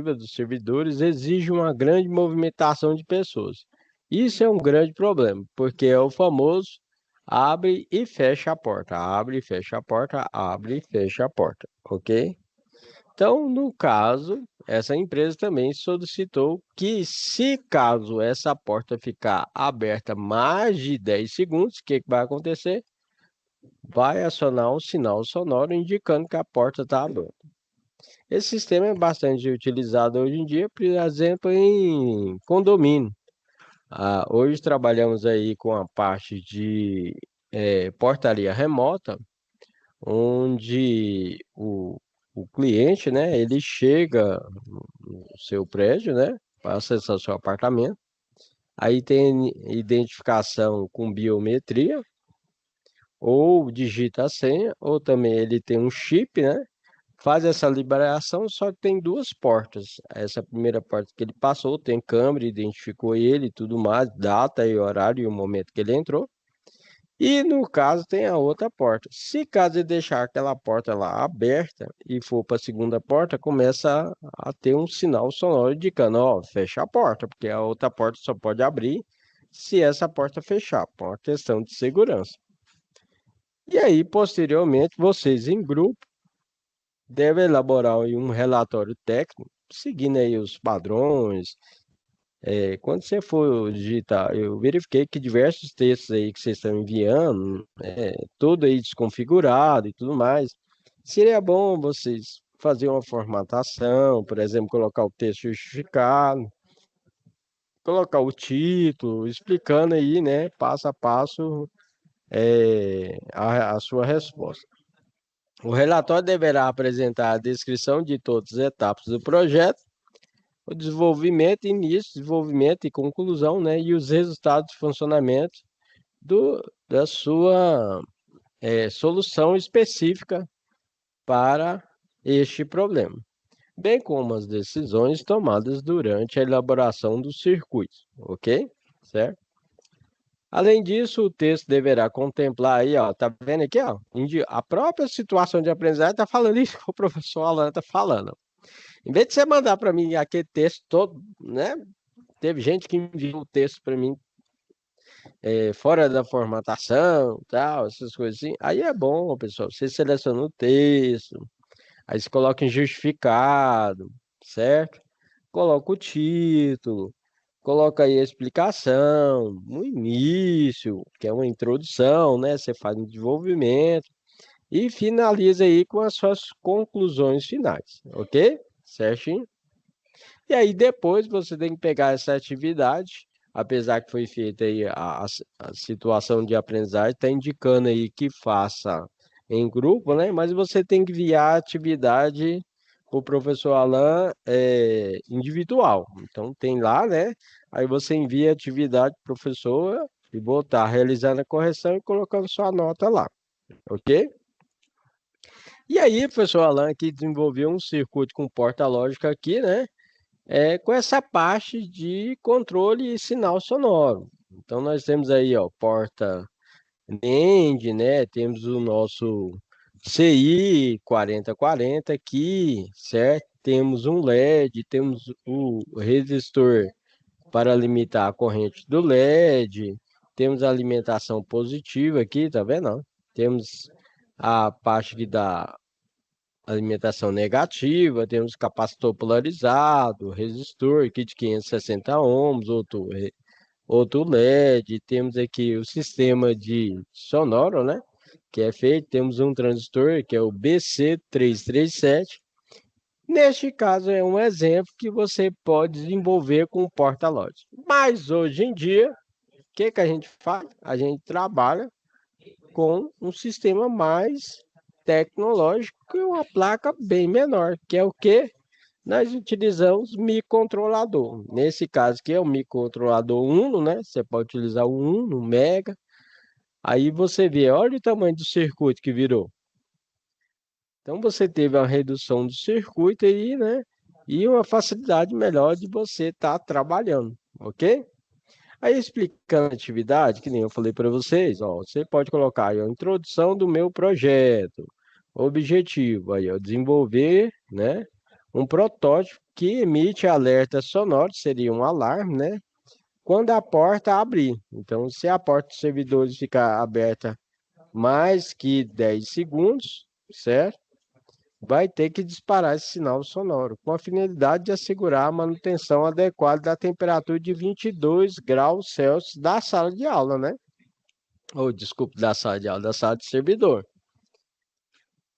dos servidores exige uma grande movimentação de pessoas. Isso é um grande problema, porque é o famoso abre e fecha a porta, abre e fecha a porta, abre e fecha a porta, ok? Então, no caso, essa empresa também solicitou que, se caso essa porta ficar aberta mais de 10 segundos, o que que vai acontecer? Vai acionar um sinal sonoro indicando que a porta está aberta. Esse sistema é bastante utilizado hoje em dia, por exemplo, em condomínio. Hoje trabalhamos aí com a parte de portaria remota, onde o cliente, né, ele chega no seu prédio, né, para acessar seu apartamento. Aí tem identificação com biometria, ou digita a senha, ou também ele tem um chip, né? Faz essa liberação, só que tem duas portas. Essa primeira porta que ele passou, tem câmera, identificou ele e tudo mais, data e horário e o momento que ele entrou. E no caso tem a outra porta. Se caso ele deixar aquela porta lá aberta e for para a segunda porta, começa a ter um sinal sonoro indicando, ó, fecha a porta, porque a outra porta só pode abrir se essa porta fechar, por uma questão de segurança. E aí, posteriormente, vocês em grupo devem elaborar aí um relatório técnico, seguindo aí os padrões. Quando você for digitar, eu verifiquei que diversos textos aí que vocês estão enviando, tudo aí desconfigurado e tudo mais. Seria bom vocês fazer uma formatação, por exemplo, colocar o texto justificado, colocar o título, explicando aí, né, passo a passo, a sua resposta. O relatório deverá apresentar a descrição de todas as etapas do projeto, o desenvolvimento, início, desenvolvimento e conclusão, né? E os resultados de funcionamento da sua solução específica para este problema, bem como as decisões tomadas durante a elaboração do circuito, ok? Certo? Além disso, o texto deverá contemplar aí, ó, tá vendo aqui, ó, a própria situação de aprendizagem está falando isso que o professor Alan está falando. Em vez de você mandar para mim aquele texto todo, né? Teve gente que enviou o texto para mim fora da formatação, tal, essas coisas assim. Aí é bom, pessoal, você seleciona o texto, aí você coloca em justificado, certo? Coloca o título, coloca aí a explicação, no início, que é uma introdução, né? Você faz um desenvolvimento e finaliza aí com as suas conclusões finais, ok? Certinho? E aí depois você tem que pegar essa atividade, apesar que foi feita aí a situação de aprendizagem, está indicando aí que faça em grupo, né? Mas você tem que enviar a atividade para o professor Alan individual. Então tem lá, né? Aí você envia a atividade para o professor e botar realizando a correção e colocando sua nota lá, ok? E aí, professor Alan aqui desenvolveu um circuito com porta lógica aqui, né? Com essa parte de controle e sinal sonoro. Então, nós temos aí, ó, porta NEND, né? Temos o nosso CI 4040 aqui, certo? Temos um LED, temos o resistor para limitar a corrente do LED, temos a alimentação positiva aqui, tá vendo? Ó? Temos a parte que dá alimentação negativa, temos capacitor polarizado, resistor aqui de 560 ohms, outro LED, temos aqui o sistema de sonoro, né? Que é feito, temos um transistor que é o BC337. Neste caso é um exemplo que você pode desenvolver com porta-lote. Mas hoje em dia, o que que a gente faz? A gente trabalha com um sistema mais tecnológico e uma placa bem menor, que é o que nós utilizamos microcontrolador. Nesse caso aqui é o microcontrolador Uno, né? Você pode utilizar o Uno, o Mega. Aí você vê, olha o tamanho do circuito que virou. Então você teve uma redução do circuito aí, né? E uma facilidade melhor de você estar trabalhando, ok? Aí explicando a atividade, que nem eu falei para vocês, ó, você pode colocar aí a introdução do meu projeto, objetivo, aí, ó, desenvolver, né, um protótipo que emite alerta sonoro, seria um alarme, né? Quando a porta abrir. Então, se a porta dos servidores ficar aberta mais que 10 segundos, certo? Vai ter que disparar esse sinal sonoro, com a finalidade de assegurar a manutenção adequada da temperatura de 22 graus Celsius da sala de aula, né? Ou, desculpe, da sala de aula, da sala de servidor.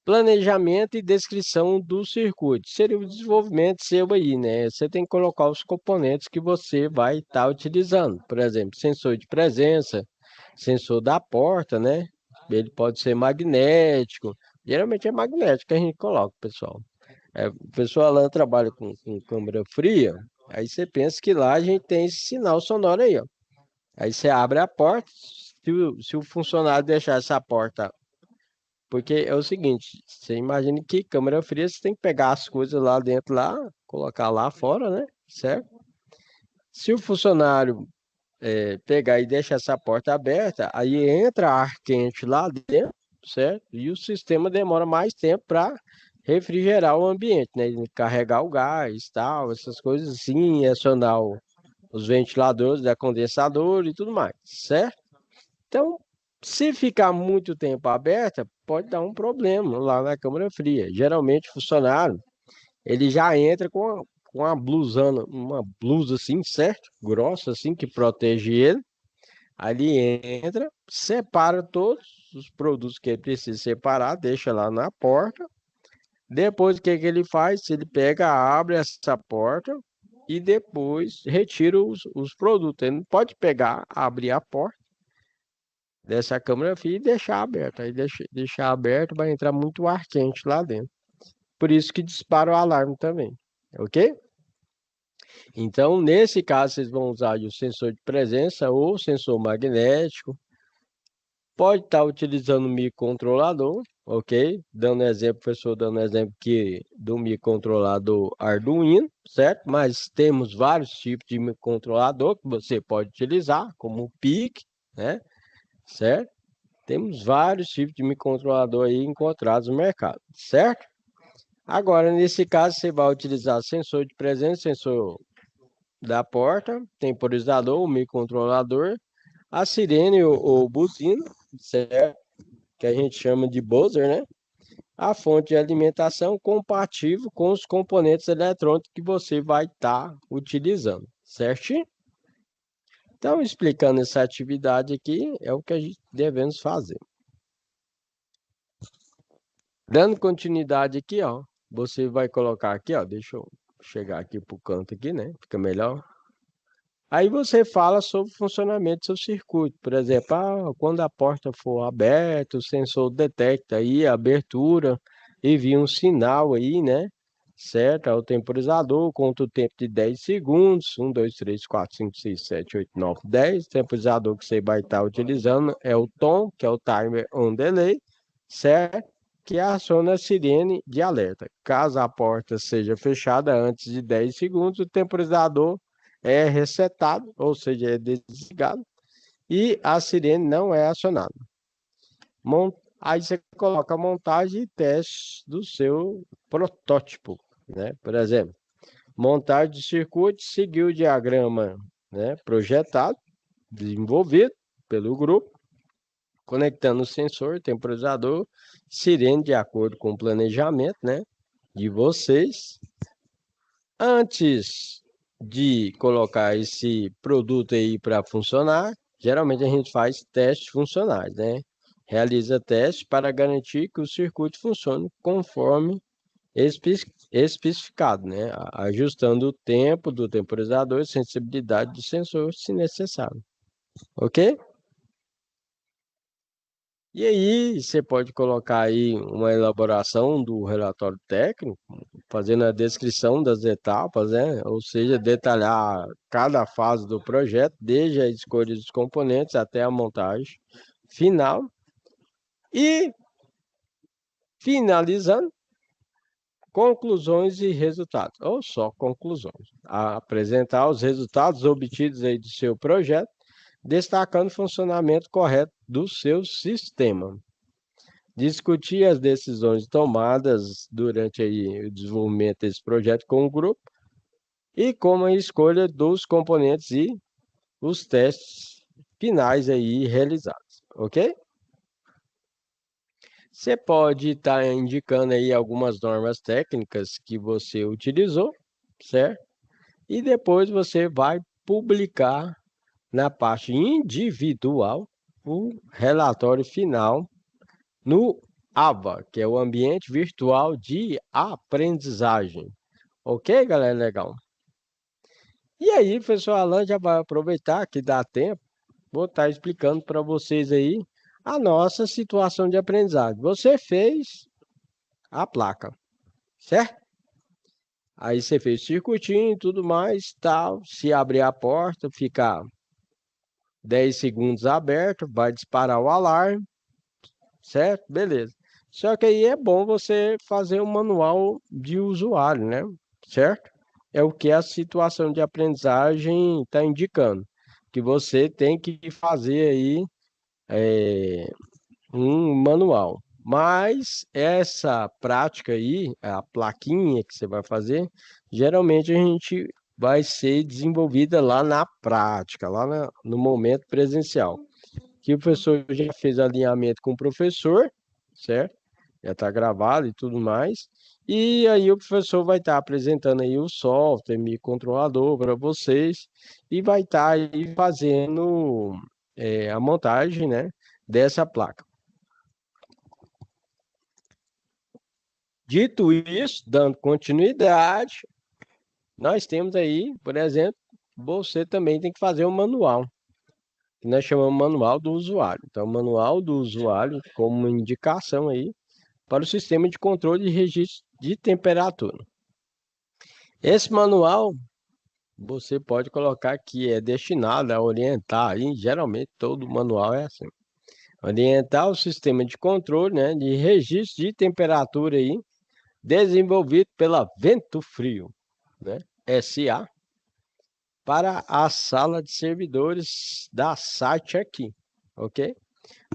Planejamento e descrição do circuito. Seria o desenvolvimento seu aí, né? Você tem que colocar os componentes que você vai estar utilizando. Por exemplo, sensor de presença, sensor da porta, né? Ele pode ser magnético. Geralmente é magnético que a gente coloca, pessoal. O pessoal lá trabalha com câmera fria, aí você pensa que lá a gente tem esse sinal sonoro aí, ó. Aí você abre a porta, se o funcionário deixar essa porta. Porque é o seguinte, você imagina que câmera fria você tem que pegar as coisas lá dentro, lá, colocar lá fora, né? Certo? Se o funcionário pegar e deixar essa porta aberta, aí entra ar quente lá dentro, certo? E o sistema demora mais tempo para refrigerar o ambiente, né? Carregar o gás, tal, essas coisas assim, acionar os ventiladores, da condensador e tudo mais, certo? Então, se ficar muito tempo aberta, pode dar um problema lá na câmara fria. Geralmente, o funcionário, ele já entra com uma blusa assim, certo? Grossa assim, que protege ele. Aí ele entra, separa todos os produtos que ele precisa separar, deixa lá na porta. Depois, o que que ele faz? Ele pega, abre essa porta e depois retira os produtos. Ele não pode pegar, abrir a porta dessa câmera fria e deixar aberta. Aí deixar aberto vai entrar muito ar quente lá dentro. Por isso que dispara o alarme também. Ok? Então, nesse caso, vocês vão usar o sensor de presença ou sensor magnético. Pode estar utilizando o microcontrolador, ok? Dando exemplo, professor, dando exemplo aqui do microcontrolador Arduino, certo? Mas temos vários tipos de microcontrolador que você pode utilizar, como o PIC, né? Certo? Temos vários tipos de microcontrolador aí encontrados no mercado, certo? Agora, nesse caso, você vai utilizar sensor de presença, sensor da porta, temporizador, o microcontrolador, a sirene ou buzina, certo? Que a gente chama de buzzer, né? A fonte de alimentação compatível com os componentes eletrônicos que você vai estar utilizando, certo? Então, explicando essa atividade aqui, é o que a gente devemos fazer. Dando continuidade aqui, ó, você vai colocar aqui, ó, deixa eu chegar aqui para o canto aqui, né? Fica melhor. Aí você fala sobre o funcionamento do seu circuito. Por exemplo, quando a porta for aberta, o sensor detecta aí a abertura, envia um sinal aí, né? Certo? Ao temporizador, conta o tempo de 10 segundos. 1, 2, 3, 4, 5, 6, 7, 8, 9, 10. O temporizador que você vai estar utilizando é o tom, que é o timer on delay, certo? Que aciona a sirene de alerta. Caso a porta seja fechada antes de 10 segundos, o temporizador é resetado, ou seja, é desligado, e a sirene não é acionada. Aí você coloca a montagem e teste do seu protótipo, né? Por exemplo, montagem de circuito, seguir o diagrama, né, projetado, desenvolvido pelo grupo, conectando o sensor, temporizador, sirene de acordo com o planejamento, né, de vocês. Antes de colocar esse produto aí para funcionar, geralmente a gente faz testes funcionais, né? Realiza testes para garantir que o circuito funcione conforme especificado, né? Ajustando o tempo do temporizador e sensibilidade do sensor, se necessário. Ok? E aí, você pode colocar aí uma elaboração do relatório técnico, fazendo a descrição das etapas, né? Ou seja, detalhar cada fase do projeto, desde a escolha dos componentes até a montagem final. E, finalizando, conclusões e resultados, ou só conclusões. Apresentar os resultados obtidos aí do seu projeto, destacando o funcionamento correto do seu sistema. discutir as decisões tomadas durante aí o desenvolvimento desse projeto com o grupo e como a escolha dos componentes e os testes finais aí realizados, ok? Você pode estar indicando aí algumas normas técnicas que você utilizou, certo? E depois você vai publicar na parte individual o relatório final no AVA, que é o Ambiente Virtual de Aprendizagem. Ok, galera? Legal. E aí, professor Alan já vai aproveitar que dá tempo, vou estar explicando para vocês aí a nossa situação de aprendizagem. Você fez a placa, certo? Aí você fez circuitinho e tudo mais, tal. Se abrir a porta, ficar 10 segundos aberto, vai disparar o alarme, certo? Beleza. Só que aí é bom você fazer um manual de usuário, né? Certo? É o que a situação de aprendizagem está indicando. Que você tem que fazer aí um manual. Mas essa prática aí, a plaquinha que você vai fazer, geralmente a gente vai ser desenvolvida lá na prática, no momento presencial. Que o professor já fez alinhamento com o professor, certo? Já está gravado e tudo mais. E aí o professor vai estar apresentando aí o software, microcontrolador para vocês e vai estar aí fazendo a montagem, né, dessa placa. Dito isso, dando continuidade, nós temos aí, por exemplo, você também tem que fazer um manual, que nós chamamos manual do usuário. Então, manual do usuário como uma indicação aí para o sistema de controle de registro de temperatura. Esse manual você pode colocar que é destinado a orientar, e geralmente todo manual é assim, orientar o sistema de controle, né, de registro de temperatura aí, desenvolvido pela Vento Frio, né, SA, para a sala de servidores da site aqui, ok?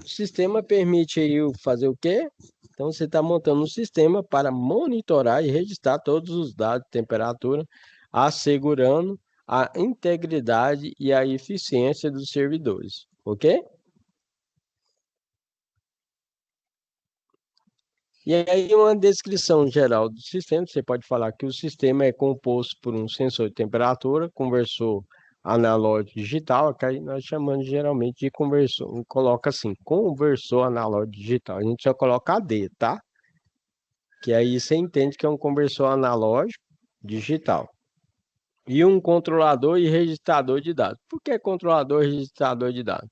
O sistema permite aí fazer o quê? Então você está montando um sistema para monitorar e registrar todos os dados de temperatura, assegurando a integridade e a eficiência dos servidores, ok? E aí, uma descrição geral do sistema, você pode falar que o sistema é composto por um sensor de temperatura, conversor analógico digital, que aí nós chamamos geralmente de conversor, coloca assim, conversor analógico digital. A gente só coloca AD, tá? Que aí você entende que é um conversor analógico digital. E um controlador e registrador de dados. Por que controlador e registrador de dados?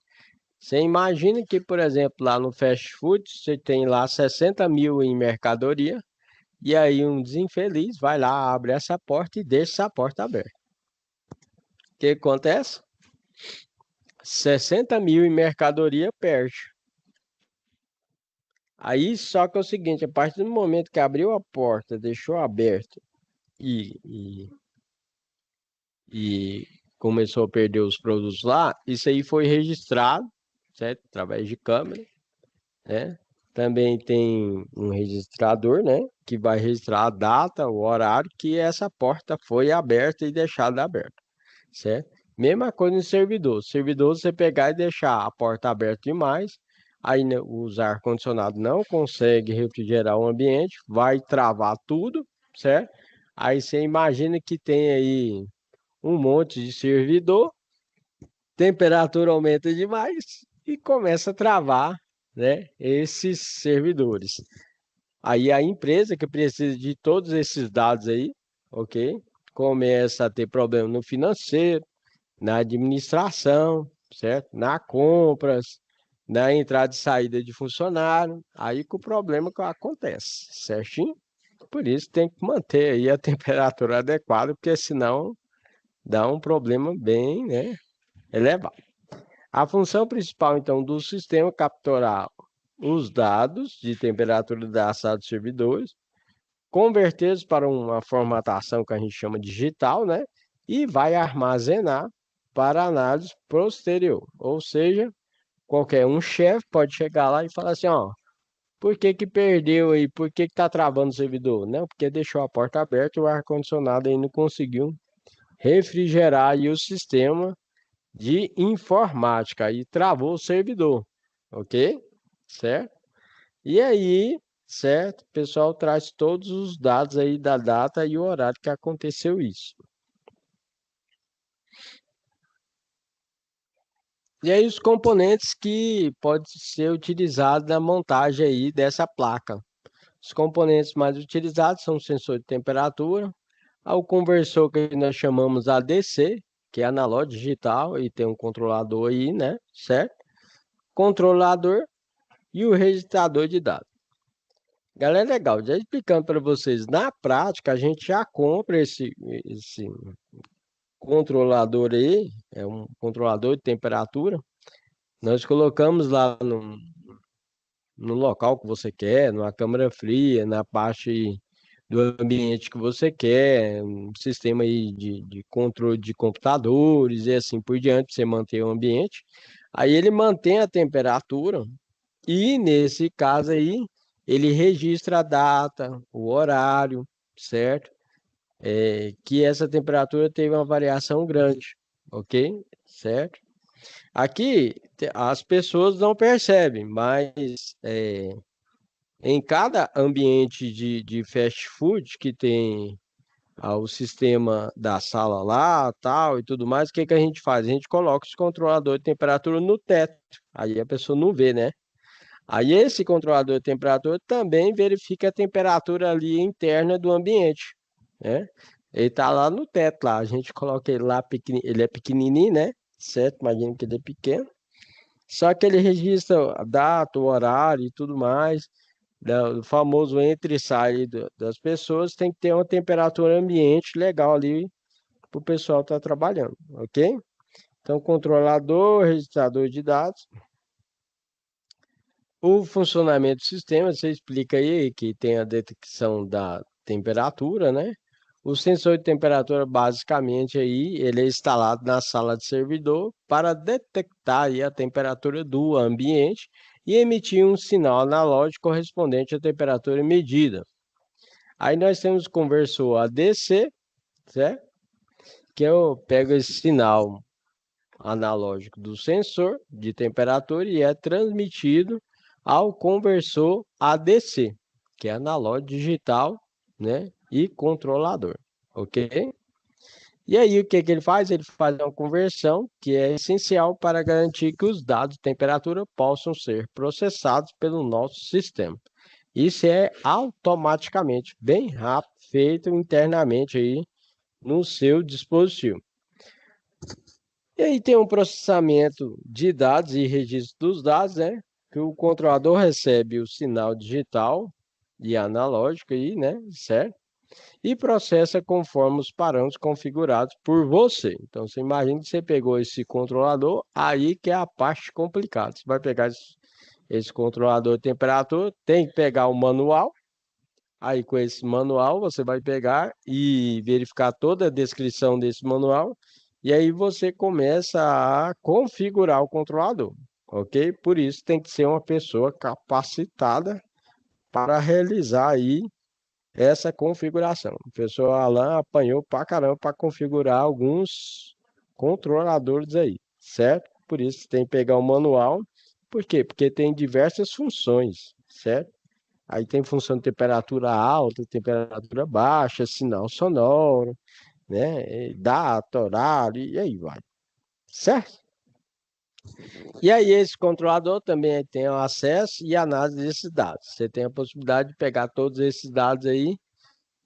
Você imagina que, por exemplo, lá no fast food, você tem lá 60 mil em mercadoria, e aí um desinfeliz vai lá, abre essa porta e deixa essa porta aberta. O que acontece? 60 mil em mercadoria perde. Aí só que é o seguinte, a partir do momento que abriu a porta, deixou aberto e começou a perder os produtos lá, isso aí foi registrado, certo? Através de câmera, né? Também tem um registrador, né? Que vai registrar a data, o horário que essa porta foi aberta e deixada aberta, certo? Mesma coisa no servidor. Servidor, você pegar e deixar a porta aberta demais, aí né, os ar-condicionado não consegue refrigerar o ambiente, vai travar tudo, certo? Aí você imagina que tem aí um monte de servidor, temperatura aumenta demais e começa a travar, né, esses servidores. Aí a empresa que precisa de todos esses dados aí, ok? Começa a ter problema no financeiro, na administração, certo? Na compras, na entrada e saída de funcionário, aí que o problema que acontece, certinho? Por isso tem que manter aí a temperatura adequada, porque senão dá um problema bem, né, elevado. A função principal, então, do sistema é capturar os dados de temperatura da sala de servidores, convertê-los para uma formatação que a gente chama digital, né? E vai armazenar para análise posterior. Ou seja, qualquer um chefe pode chegar lá e falar assim, ó, Por que que perdeu aí? Por que que tá travando o servidor? Não, porque deixou a porta aberta e o ar-condicionado aí não conseguiu refrigerar aí o sistema de informática. Aí travou o servidor, ok? Certo? E aí, certo? O pessoal traz todos os dados aí da data e o horário que aconteceu isso. E aí os componentes que pode ser utilizado na montagem aí dessa placa. Os componentes mais utilizados são o sensor de temperatura, o conversor que nós chamamos ADC, que é analógico digital e tem um controlador aí, né? Certo? Controlador e o registrador de dados. Galera, legal, já explicando para vocês, na prática a gente já compra esse controlador aí, é um controlador de temperatura. Nós colocamos lá no local que você quer, numa câmara fria, na parte do ambiente que você quer, um sistema aí de controle de computadores e assim por diante, para você manter o ambiente. Aí ele mantém a temperatura e, nesse caso aí, ele registra a data, o horário, certo? Que essa temperatura teve uma variação grande, ok? Certo? Aqui as pessoas não percebem, mas em cada ambiente de fast food que tem o sistema da sala lá, tal e tudo mais, o que que a gente faz? A gente coloca os controladores de temperatura no teto. Aí a pessoa não vê, né? Aí esse controlador de temperatura também verifica a temperatura ali interna do ambiente, né? Ele tá lá no teto lá, a gente coloca ele lá, ele é pequenininho, né? Certo? Imagina que ele é pequeno. Só que ele registra a data, o horário e tudo mais, o famoso entra e sai das pessoas, tem que ter uma temperatura ambiente legal ali para o pessoal estar trabalhando, ok? Então, controlador, registrador de dados, o funcionamento do sistema, você explica aí que tem a detecção da temperatura, né? O sensor de temperatura, basicamente, aí, ele é instalado na sala de servidor para detectar aí a temperatura do ambiente e emitir um sinal analógico correspondente à temperatura medida. Aí nós temos o conversor ADC, certo? Que eu pego esse sinal analógico do sensor de temperatura e é transmitido ao conversor ADC, que é analógico digital, né? E controlador, ok? E aí o que que ele faz? Ele faz uma conversão que é essencial para garantir que os dados de temperatura possam ser processados pelo nosso sistema. Isso é automaticamente, bem rápido, feito internamente aí no seu dispositivo. E aí tem um processamento de dados e registro dos dados, né? Que o controlador recebe o sinal digital e analógico aí, né? Certo? E processa conforme os parâmetros configurados por você. Então, você imagina que você pegou esse controlador, aí que é a parte complicada. Você vai pegar esse controlador de temperatura, tem que pegar o manual. Aí, com esse manual, você vai pegar e verificar toda a descrição desse manual. E aí você começa a configurar o controlador, ok? Por isso tem que ser uma pessoa capacitada para realizar aí essa configuração. O professor Alan apanhou pra caramba para configurar alguns controladores aí, certo? Por isso tem que pegar o manual. Por quê? Porque tem diversas funções, certo? Aí tem função de temperatura alta, temperatura baixa, sinal sonoro, né? Data, horário, e aí vai, certo? E aí esse controlador também tem o acesso e análise desses dados. Você tem a possibilidade de pegar todos esses dados aí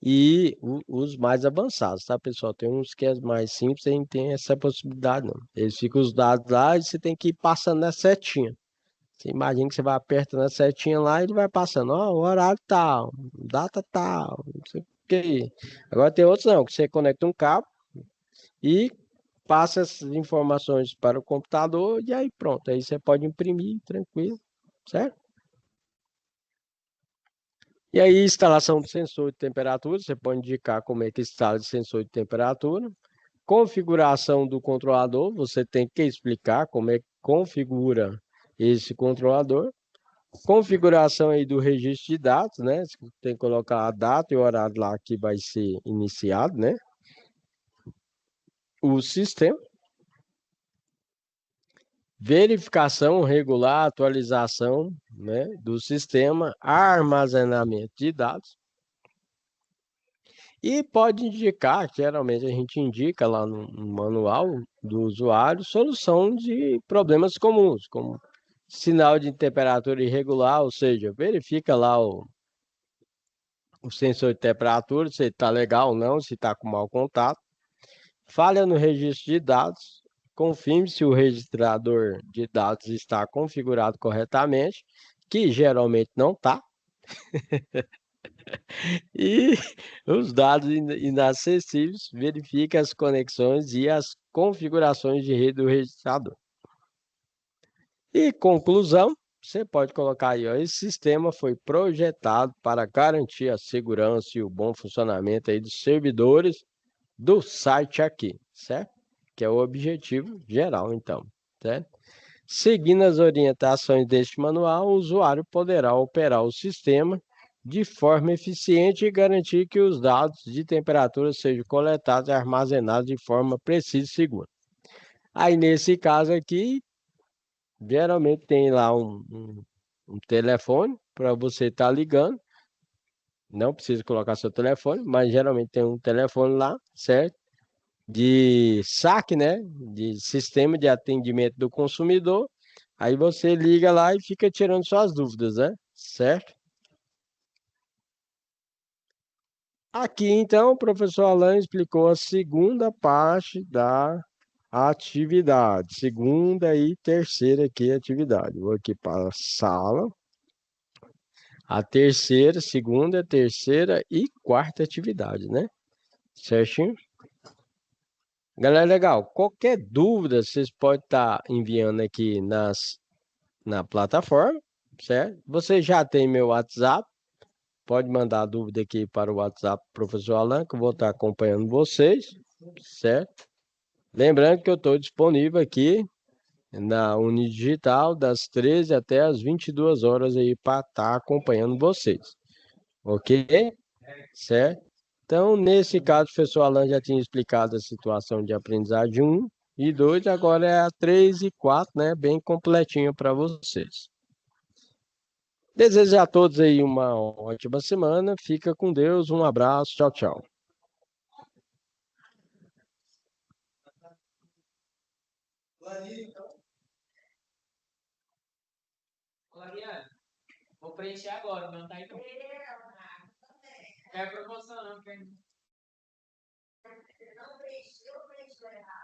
e os mais avançados, tá, pessoal? Tem uns que é mais simples, a gente tem essa possibilidade, não. Eles ficam os dados lá e você tem que ir passando na setinha. Você imagina que você vai apertando a setinha lá e ele vai passando, ó, o horário tal, data tal, não sei o quê. Agora tem outros não, que você conecta um cabo e passa essas informações para o computador e aí pronto. Aí você pode imprimir tranquilo, certo? E aí, instalação do sensor de temperatura, você pode indicar como é que instala o sensor de temperatura. Configuração do controlador, você tem que explicar como é que configura esse controlador. Configuração aí do registro de dados, né? Você tem que colocar a data e o horário lá que vai ser iniciado, né? O sistema. Verificação regular, atualização, né, do sistema, armazenamento de dados. E pode indicar, geralmente a gente indica lá no manual do usuário, solução de problemas comuns, como sinal de temperatura irregular, ou seja, verifica lá o sensor de temperatura, se está legal ou não, se está com mau contato. Falha no registro de dados, confirme se o registrador de dados está configurado corretamente, que geralmente não está. E os dados inacessíveis, verifique as conexões e as configurações de rede do registrador. E conclusão, você pode colocar aí, ó, esse sistema foi projetado para garantir a segurança e o bom funcionamento aí dos servidores do site aqui, certo? Que é o objetivo geral, então, certo? Seguindo as orientações deste manual, o usuário poderá operar o sistema de forma eficiente e garantir que os dados de temperatura sejam coletados e armazenados de forma precisa e segura. Aí, nesse caso aqui, geralmente tem lá um telefone para você estar ligando. Não precisa colocar seu telefone, mas geralmente tem um telefone lá, certo? De saque, né? De sistema de atendimento do consumidor. Aí você liga lá e fica tirando suas dúvidas, né? Certo? Aqui, então, o professor Alan explicou a segunda parte da atividade. Segunda e terceira aqui atividade. Vou aqui para a sala. A terceira, segunda, terceira e quarta atividade, né? Certinho? Galera, legal. Qualquer dúvida, vocês podem estar enviando aqui na plataforma, certo? Você já tem meu WhatsApp, pode mandar a dúvida aqui para o WhatsApp do professor Alan, que eu vou estar acompanhando vocês, certo? Lembrando que eu estou disponível aqui na Unidigital das 13 até as 22 horas aí para estar acompanhando vocês, ok? Certo? Então, nesse caso, o professor Alan já tinha explicado a situação de aprendizagem um e 2, agora é a 3 e 4, né? Bem completinho para vocês. Desejo a todos aí uma ótima semana. Fica com Deus. Um abraço. Tchau, tchau. Clariane, vou preencher agora, não tá aí. É promoção, não.